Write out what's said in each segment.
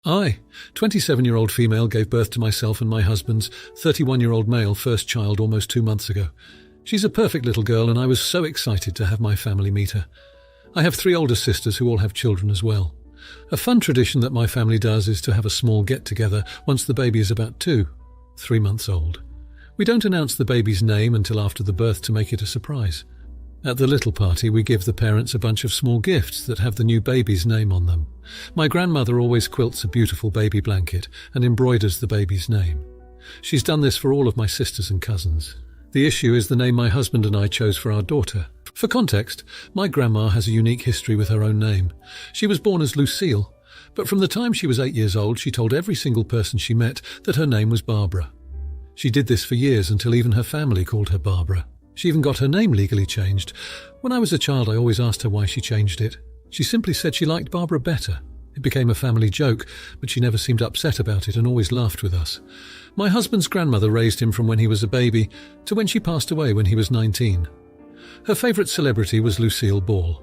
I, 27-year-old female, gave birth to myself and my husband's 31-year-old male first child almost 2 months ago. She's a perfect little girl and I was so excited to have my family meet her. I have 3 older sisters who all have children as well. A fun tradition that my family does is to have a small get-together once the baby is about 3 months old. We don't announce the baby's name until after the birth to make it a surprise. At the little party, we give the parents a bunch of small gifts that have the new baby's name on them. My grandmother always quilts a beautiful baby blanket and embroiders the baby's name. She's done this for all of my sisters and cousins. The issue is the name my husband and I chose for our daughter. For context, my grandma has a unique history with her own name. She was born as Lucille, but from the time she was 8 years old, she told every single person she met that her name was Barbara. She did this for years until even her family called her Barbara. She even got her name legally changed. When I was a child, I always asked her why she changed it. She simply said she liked Barbara better. It became a family joke, but she never seemed upset about it and always laughed with us. My husband's grandmother raised him from when he was a baby to when she passed away when he was 19. Her favourite celebrity was Lucille Ball.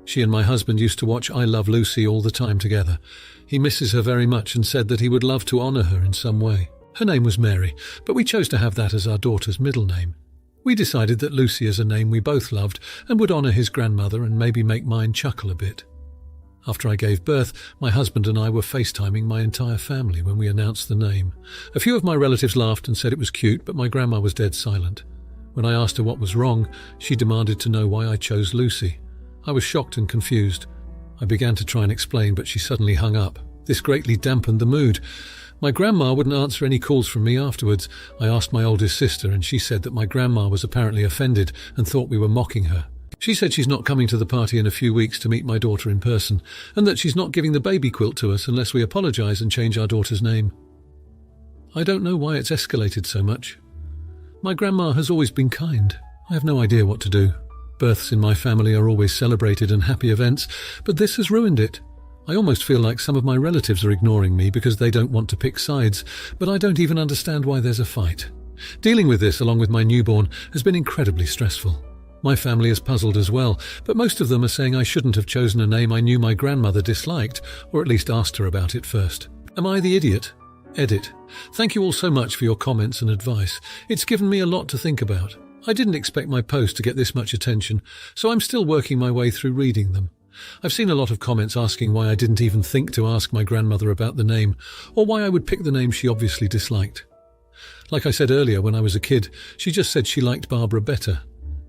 She and my husband used to watch I Love Lucy all the time together. He misses her very much and said that he would love to honour her in some way. Her name was Mary, but we chose to have that as our daughter's middle name. We decided that Lucy is a name we both loved and would honour his grandmother and maybe make mine chuckle a bit. After I gave birth, my husband and I were FaceTiming my entire family when we announced the name. A few of my relatives laughed and said it was cute, but my grandma was dead silent. When I asked her what was wrong, she demanded to know why I chose Lucy. I was shocked and confused. I began to try and explain, but she suddenly hung up. This greatly dampened the mood. My grandma wouldn't answer any calls from me afterwards. I asked my oldest sister and she said that my grandma was apparently offended and thought we were mocking her. She said she's not coming to the party in a few weeks to meet my daughter in person and that she's not giving the baby quilt to us unless we apologise and change our daughter's name. I don't know why it's escalated so much. My grandma has always been kind. I have no idea what to do. Births in my family are always celebrated and happy events, but this has ruined it. I almost feel like some of my relatives are ignoring me because they don't want to pick sides, but I don't even understand why there's a fight. Dealing with this, along with my newborn, has been incredibly stressful. My family is puzzled as well, but most of them are saying I shouldn't have chosen a name I knew my grandmother disliked, or at least asked her about it first. Am I the idiot? Edit. Thank you all so much for your comments and advice. It's given me a lot to think about. I didn't expect my post to get this much attention, so I'm still working my way through reading them. I've seen a lot of comments asking why I didn't even think to ask my grandmother about the name, or why I would pick the name she obviously disliked. Like I said earlier, when I was a kid, she just said she liked Barbara better.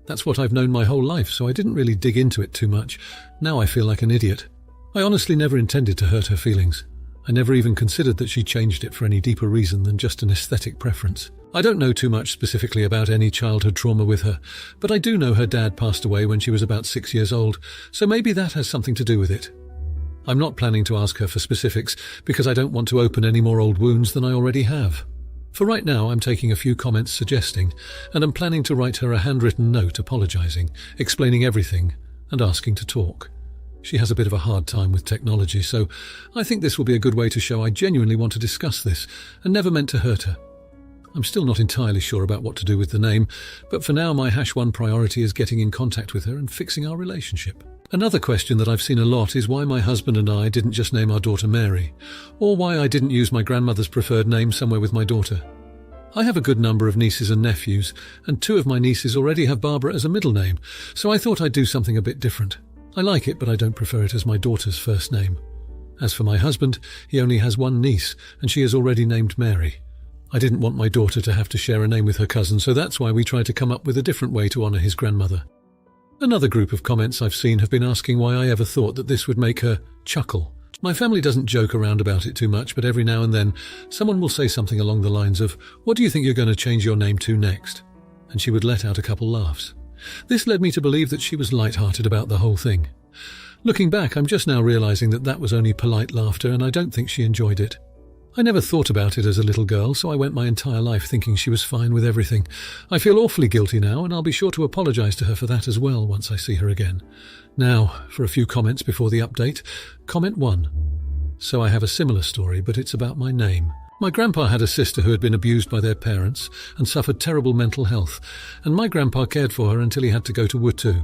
That's what I've known my whole life, so I didn't really dig into it too much. Now I feel like an idiot. I honestly never intended to hurt her feelings. I never even considered that she changed it for any deeper reason than just an aesthetic preference. I don't know too much specifically about any childhood trauma with her, but I do know her dad passed away when she was about 6 years old, so maybe that has something to do with it. I'm not planning to ask her for specifics because I don't want to open any more old wounds than I already have. For right now, I'm taking a few comments suggesting, and I'm planning to write her a handwritten note apologising, explaining everything, and asking to talk. She has a bit of a hard time with technology, so I think this will be a good way to show I genuinely want to discuss this and never meant to hurt her. I'm still not entirely sure about what to do with the name, but for now my #1 priority is getting in contact with her and fixing our relationship. Another question that I've seen a lot is why my husband and I didn't just name our daughter Mary, or why I didn't use my grandmother's preferred name somewhere with my daughter. I have a good number of nieces and nephews, and 2 of my nieces already have Barbara as a middle name, so I thought I'd do something a bit different. I like it, but I don't prefer it as my daughter's first name. As for my husband, he only has 1 niece, and she is already named Mary. I didn't want my daughter to have to share a name with her cousin, so that's why we tried to come up with a different way to honour his grandmother. Another group of comments I've seen have been asking why I ever thought that this would make her chuckle. My family doesn't joke around about it too much, but every now and then someone will say something along the lines of, "What do you think you're going to change your name to next?" And she would let out a couple laughs. This led me to believe that she was light-hearted about the whole thing. Looking back, I'm just now realising that that was only polite laughter and I don't think she enjoyed it. I never thought about it as a little girl, so I went my entire life thinking she was fine with everything. I feel awfully guilty now, and I'll be sure to apologise to her for that as well once I see her again. Now, for a few comments before the update. Comment 1. So I have a similar story, but it's about my name. My grandpa had a sister who had been abused by their parents and suffered terrible mental health, and my grandpa cared for her until he had to go to Wutu.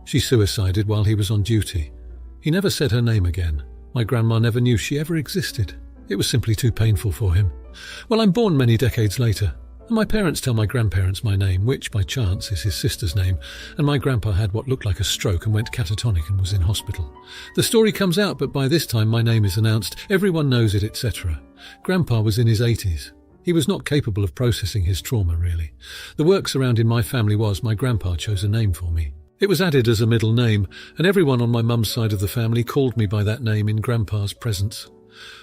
She suicided while he was on duty. He never said her name again. My grandma never knew she ever existed. It was simply too painful for him. Well, I'm born many decades later, and my parents tell my grandparents my name, which, by chance, is his sister's name, and my grandpa had what looked like a stroke and went catatonic and was in hospital. The story comes out, but by this time my name is announced, everyone knows it, etc. Grandpa was in his 80s. He was not capable of processing his trauma, really. The works around in my family was my grandpa chose a name for me. It was added as a middle name, and everyone on my mum's side of the family called me by that name in Grandpa's presence.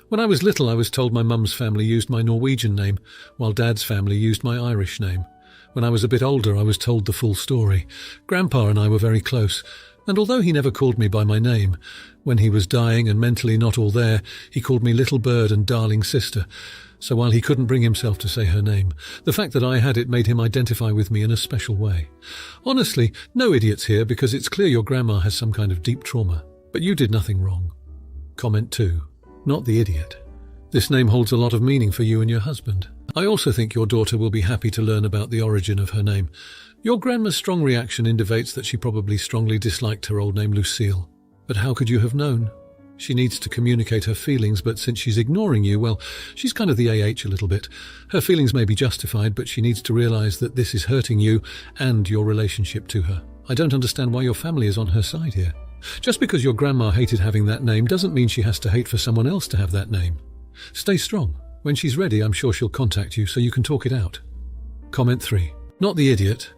When I was little, I was told my mum's family used my Norwegian name, while Dad's family used my Irish name. When I was a bit older, I was told the full story. Grandpa and I were very close, and although he never called me by my name, when he was dying and mentally not all there, he called me Little Bird and Darling Sister. So while he couldn't bring himself to say her name, the fact that I had it made him identify with me in a special way. Honestly, no idiots here, because it's clear your grandma has some kind of deep trauma, but you did nothing wrong. Comment 2. Not the idiot. This name holds a lot of meaning for you and your husband. I also think your daughter will be happy to learn about the origin of her name. Your grandma's strong reaction indicates that she probably strongly disliked her old name Lucille. But how could you have known? She needs to communicate her feelings, but since she's ignoring you, well, she's kind of the AH a little bit. Her feelings may be justified, but she needs to realize that this is hurting you and your relationship to her. I don't understand why your family is on her side here. Just because your grandma hated having that name doesn't mean she has to hate for someone else to have that name. Stay strong. When she's ready, I'm sure she'll contact you so you can talk it out. Comment 3. Not the idiot.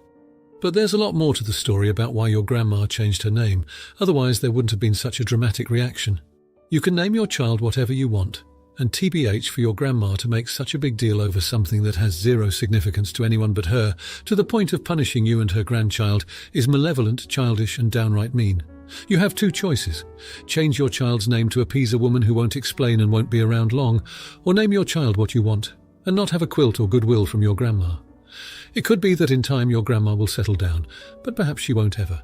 But there's a lot more to the story about why your grandma changed her name, otherwise there wouldn't have been such a dramatic reaction. You can name your child whatever you want, and TBH for your grandma to make such a big deal over something that has zero significance to anyone but her, to the point of punishing you and her grandchild, is malevolent, childish, and downright mean. You have two choices. Change your child's name to appease a woman who won't explain and won't be around long, or name your child what you want, and not have a quilt or goodwill from your grandma. It could be that in time your grandma will settle down, but perhaps she won't ever.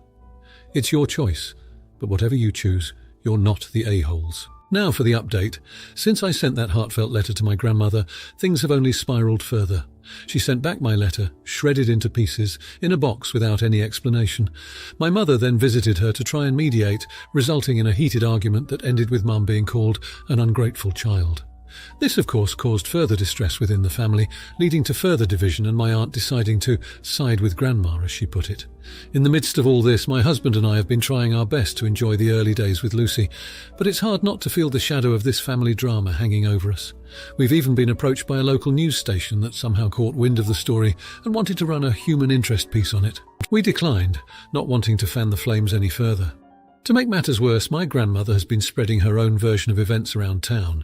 It's your choice, but whatever you choose, you're not the a-holes. Now for the update. Since I sent that heartfelt letter to my grandmother, things have only spiraled further. She sent back my letter, shredded into pieces, in a box without any explanation. My mother then visited her to try and mediate, resulting in a heated argument that ended with Mum being called an ungrateful child. This, of course, caused further distress within the family, leading to further division and my aunt deciding to side with Grandma, as she put it. In the midst of all this, my husband and I have been trying our best to enjoy the early days with Lucy, but it's hard not to feel the shadow of this family drama hanging over us. We've even been approached by a local news station that somehow caught wind of the story and wanted to run a human interest piece on it. We declined, not wanting to fan the flames any further. To make matters worse, my grandmother has been spreading her own version of events around town,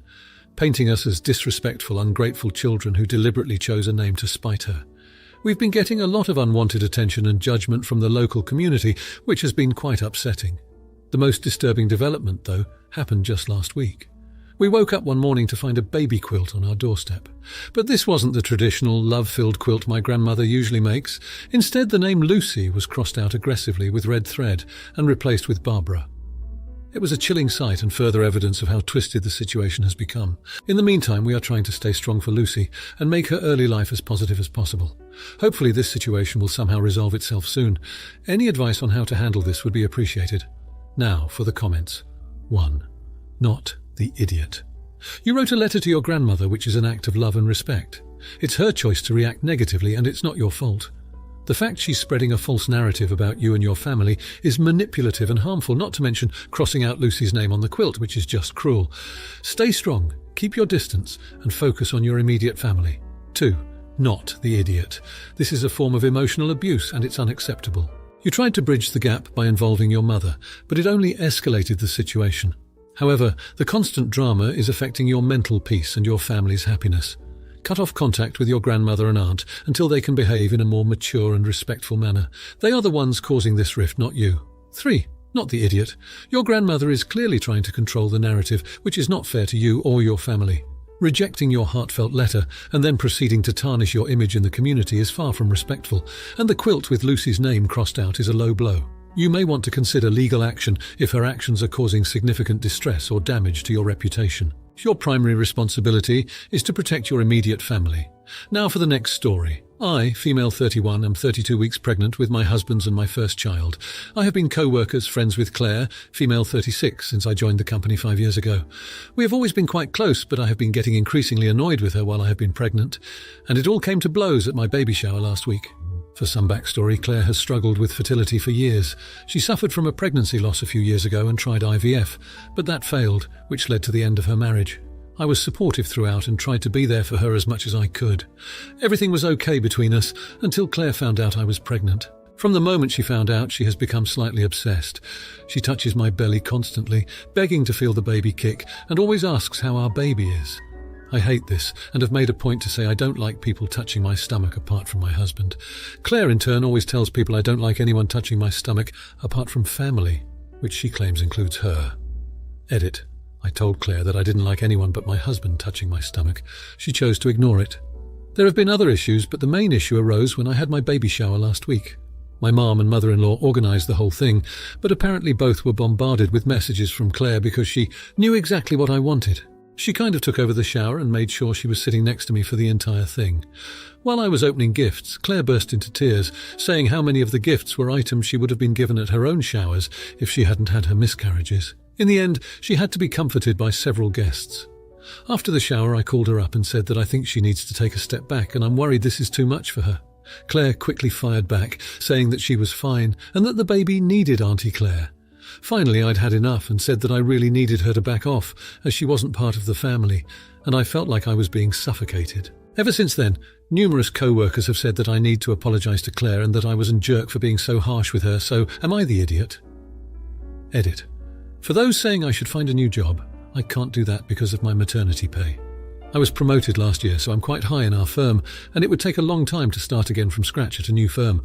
painting us as disrespectful, ungrateful children who deliberately chose a name to spite her. We've been getting a lot of unwanted attention and judgment from the local community, which has been quite upsetting. The most disturbing development, though, happened just last week. We woke up one morning to find a baby quilt on our doorstep. But this wasn't the traditional love-filled quilt my grandmother usually makes. Instead, the name Lucy was crossed out aggressively with red thread and replaced with Barbara. It was a chilling sight and further evidence of how twisted the situation has become. In the meantime, we are trying to stay strong for Lucy and make her early life as positive as possible. Hopefully this situation will somehow resolve itself soon. Any advice on how to handle this would be appreciated. Now for the comments. 1. Not the idiot. You wrote a letter to your grandmother, which is an act of love and respect. It's her choice to react negatively, and it's not your fault. The fact she's spreading a false narrative about you and your family is manipulative and harmful, not to mention crossing out Lucy's name on the quilt, which is just cruel. Stay strong, keep your distance, and focus on your immediate family. 2. Not the idiot. This is a form of emotional abuse, and it's unacceptable. You tried to bridge the gap by involving your mother, but it only escalated the situation. However, the constant drama is affecting your mental peace and your family's happiness. Cut off contact with your grandmother and aunt until they can behave in a more mature and respectful manner. They are the ones causing this rift, not you. 3. Not the idiot. Your grandmother is clearly trying to control the narrative, which is not fair to you or your family. Rejecting your heartfelt letter and then proceeding to tarnish your image in the community is far from respectful, and the quilt with Lucy's name crossed out is a low blow. You may want to consider legal action if her actions are causing significant distress or damage to your reputation. Your primary responsibility is to protect your immediate family. Now for the next story. I, female 31, am 32 weeks pregnant with my husband's and my first child. I have been co-workers, friends with Claire, female 36, since I joined the company 5 years ago. We have always been quite close, but I have been getting increasingly annoyed with her while I have been pregnant, and it all came to blows at my baby shower last week. For some backstory, Claire has struggled with fertility for years. She suffered from a pregnancy loss a few years ago and tried IVF, but that failed, which led to the end of her marriage. I was supportive throughout and tried to be there for her as much as I could. Everything was okay between us until Claire found out I was pregnant. From the moment she found out, she has become slightly obsessed. She touches my belly constantly, begging to feel the baby kick, and always asks how our baby is. I hate this and have made a point to say I don't like people touching my stomach apart from my husband. Claire, in turn, always tells people I don't like anyone touching my stomach apart from family, which she claims includes her. Edit. I told Claire that I didn't like anyone but my husband touching my stomach. She chose to ignore it. There have been other issues, but the main issue arose when I had my baby shower last week. My mom and mother-in-law organised the whole thing, but apparently both were bombarded with messages from Claire because she knew exactly what I wanted. She kind of took over the shower and made sure she was sitting next to me for the entire thing. While I was opening gifts, Claire burst into tears, saying how many of the gifts were items she would have been given at her own showers if she hadn't had her miscarriages. In the end, she had to be comforted by several guests. After the shower, I called her up and said that I think she needs to take a step back and I'm worried this is too much for her. Claire quickly fired back, saying that she was fine and that the baby needed Auntie Claire. Finally, I'd had enough and said that I really needed her to back off, as she wasn't part of the family, and I felt like I was being suffocated. Ever since then, numerous co-workers have said that I need to apologise to Claire and that I was a jerk for being so harsh with her, so am I the idiot? Edit. For those saying I should find a new job, I can't do that because of my maternity pay. I was promoted last year, so I'm quite high in our firm, and it would take a long time to start again from scratch at a new firm.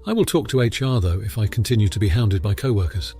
I will talk to HR, though, if I continue to be hounded by co-workers.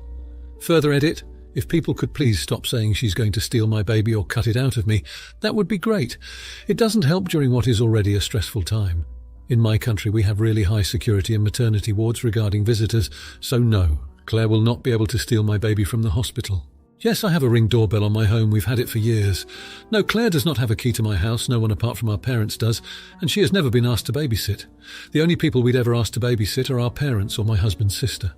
Further edit, if people could please stop saying she's going to steal my baby or cut it out of me, that would be great. It doesn't help during what is already a stressful time. In my country, we have really high security in maternity wards regarding visitors, so no, Claire will not be able to steal my baby from the hospital. Yes, I have a Ring doorbell on my home. We've had it for years. No, Claire does not have a key to my house. No one apart from our parents does. And she has never been asked to babysit. The only people we'd ever asked to babysit are our parents or my husband's sister.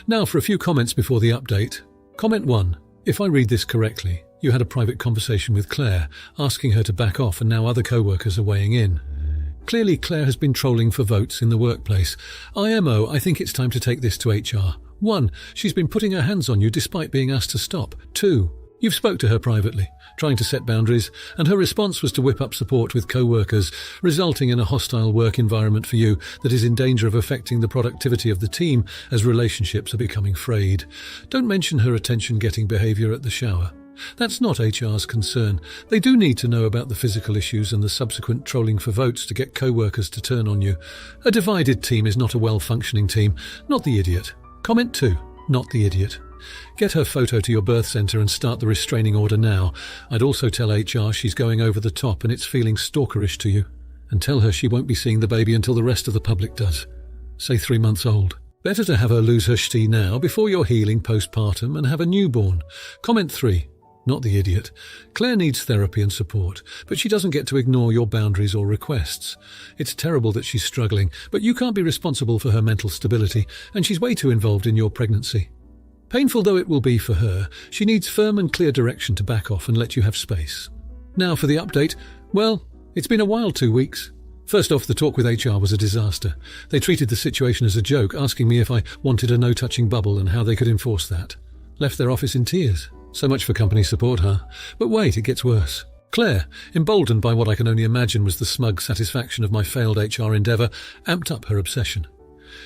Now for a few comments before the update. Comment 1. If I read this correctly, you had a private conversation with Claire, asking her to back off, and now other co-workers are weighing in. Clearly, Claire has been trolling for votes in the workplace. IMO, I think it's time to take this to HR. 1. She's been putting her hands on you despite being asked to stop. 2. You've spoke to her privately, trying to set boundaries, and her response was to whip up support with co-workers, resulting in a hostile work environment for you that is in danger of affecting the productivity of the team as relationships are becoming frayed. Don't mention her attention-getting behaviour at the shower. That's not HR's concern. They do need to know about the physical issues and the subsequent trolling for votes to get co-workers to turn on you. A divided team is not a well-functioning team, not the idiot. Comment 2. Not the idiot. Get her photo to your birth centre and start the restraining order now. I'd also tell HR she's going over the top and it's feeling stalkerish to you. And tell her she won't be seeing the baby until the rest of the public does. Say 3 months old. Better to have her lose her shti now before you're healing postpartum and have a newborn. Comment 3. Not the idiot. Claire needs therapy and support, but she doesn't get to ignore your boundaries or requests. It's terrible that she's struggling, but you can't be responsible for her mental stability, and she's way too involved in your pregnancy. Painful though it will be for her, she needs firm and clear direction to back off and let you have space. Now for the update. Well, it's been a wild 2 weeks. First off, the talk with HR was a disaster. They treated the situation as a joke, asking me if I wanted a no-touching bubble and how they could enforce that. Left their office in tears. So much for company support, huh? But wait, it gets worse. Claire, emboldened by what I can only imagine was the smug satisfaction of my failed HR endeavour, amped up her obsession.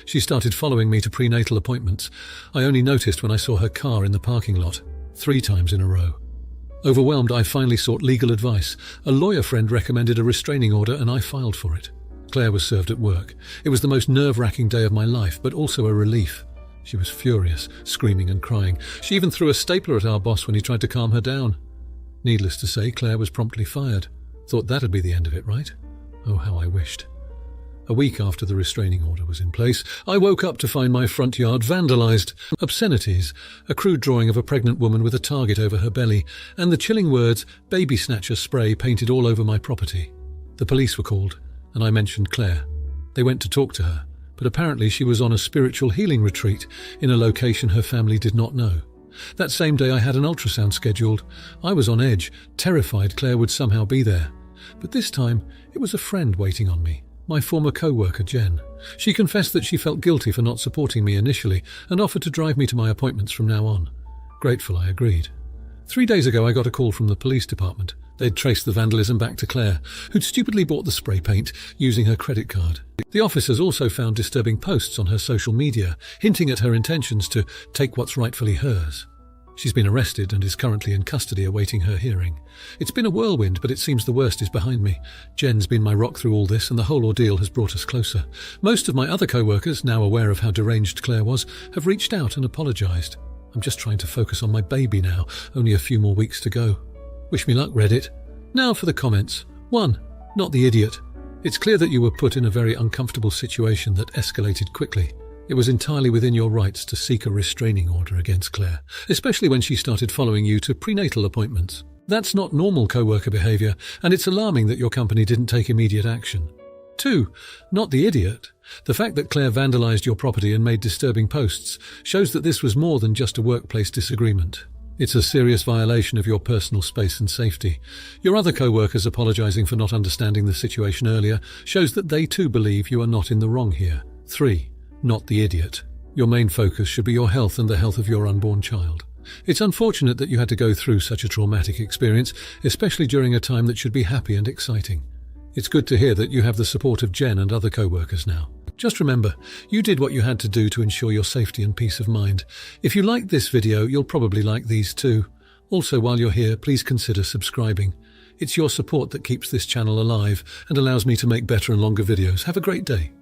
She started following me to prenatal appointments. I only noticed when I saw her car in the parking lot, 3 times in a row. Overwhelmed, I finally sought legal advice. A lawyer friend recommended a restraining order and I filed for it. Claire was served at work. It was the most nerve-wracking day of my life, but also a relief. She was furious, screaming and crying. She even threw a stapler at our boss when he tried to calm her down. Needless to say, Claire was promptly fired. Thought that'd be the end of it, right? Oh, how I wished. A week after the restraining order was in place, I woke up to find my front yard vandalised. Obscenities, a crude drawing of a pregnant woman with a target over her belly, and the chilling words, "baby snatcher" spray painted all over my property. The police were called, and I mentioned Claire. They went to talk to her, but apparently she was on a spiritual healing retreat in a location her family did not know. That same day I had an ultrasound scheduled. I was on edge, terrified Claire would somehow be there. But this time, it was a friend waiting on me, my former co-worker Jen. She confessed that she felt guilty for not supporting me initially and offered to drive me to my appointments from now on. Grateful, I agreed. 3 days ago I got a call from the police department. They'd traced the vandalism back to Claire, who'd stupidly bought the spray paint using her credit card. The officers also found disturbing posts on her social media, hinting at her intentions to take what's rightfully hers. She's been arrested and is currently in custody awaiting her hearing. It's been a whirlwind, but it seems the worst is behind me. Jen's been my rock through all this, and the whole ordeal has brought us closer. Most of my other co-workers, now aware of how deranged Claire was, have reached out and apologised. I'm just trying to focus on my baby now, only a few more weeks to go. Wish me luck, Reddit. Now for the comments. 1. Not the idiot. It's clear that you were put in a very uncomfortable situation that escalated quickly. It was entirely within your rights to seek a restraining order against Claire, especially when she started following you to prenatal appointments. That's not normal co-worker behaviour, and it's alarming that your company didn't take immediate action. 2. Not the idiot. The fact that Claire vandalised your property and made disturbing posts shows that this was more than just a workplace disagreement. It's a serious violation of your personal space and safety. Your other co-workers apologising for not understanding the situation earlier shows that they too believe you are not in the wrong here. 3. Not the idiot. Your main focus should be your health and the health of your unborn child. It's unfortunate that you had to go through such a traumatic experience, especially during a time that should be happy and exciting. It's good to hear that you have the support of Jen and other co-workers now. Just remember, you did what you had to do to ensure your safety and peace of mind. If you liked this video, you'll probably like these too. Also, while you're here, please consider subscribing. It's your support that keeps this channel alive and allows me to make better and longer videos. Have a great day.